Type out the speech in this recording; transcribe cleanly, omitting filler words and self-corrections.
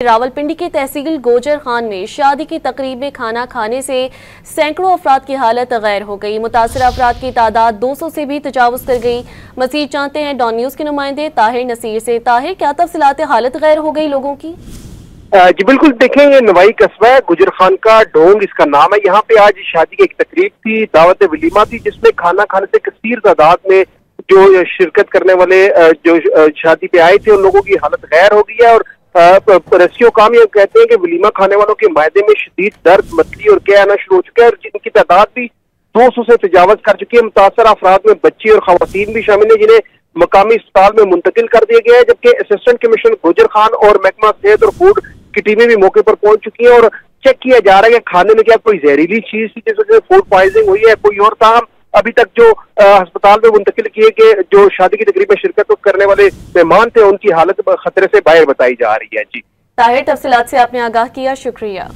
रावलपिंडी के तहसील गोजर खान में शादी की तकरीब में खाना खाने से सैकड़ों अफराद की हालत गैर हो गई। मुतासर अफराद की तादाद 200 से भी तजावुज कर गई। मजीद जानते हैं डॉन न्यूज के नुमाइंदे ताहिर नसीर से। ताहिर, क्या तफसीलात, हालत गैर हो गई लोगों की? जी बिल्कुल, देखें ये नवाई कस्बा है, गुजर खान का ढोंग इसका नाम है। यहाँ पे आज शादी की एक तकरीब थी, दावत वलीमा थी, जिसमें खाना खाने से कसीर तादाद में जो शिरकत करने वाले जो शादी पे आए थे उन लोगों की हालत गैर हो गई है। और रस्सियों काम ये कहते हैं कि वलीमा खाने वालों के मायदे में शदीद दर्द, मतली और क्या आना शुरू हो चुका है और जिनकी तादाद भी 200 से तजावज कर चुकी है। मुतासर अफराद में बच्चे और खवातीन भी शामिल है जिन्हें मकामी अस्पताल में मुंतकिल कर दिया गया है, जबकि असिस्टेंट कमिश्नर गुजर खान और महकमा सेहत और फूड की टीमें भी मौके पर पहुंच चुकी हैं और चेक किया जा रहा है कि खाने में क्या कोई जहरीली चीज थी जिस वजह से फूड पॉइजनिंग हुई है, कोई और ताहम अभी तक जो अस्पताल में मुंतकिल किए गए जो शादी की तकरीब में शिरकत करने वाले मेहमान थे उनकी हालत खतरे से बाहर बताई जा रही है। जी ताहिर, तफसीलात से आपने आगाह किया, शुक्रिया।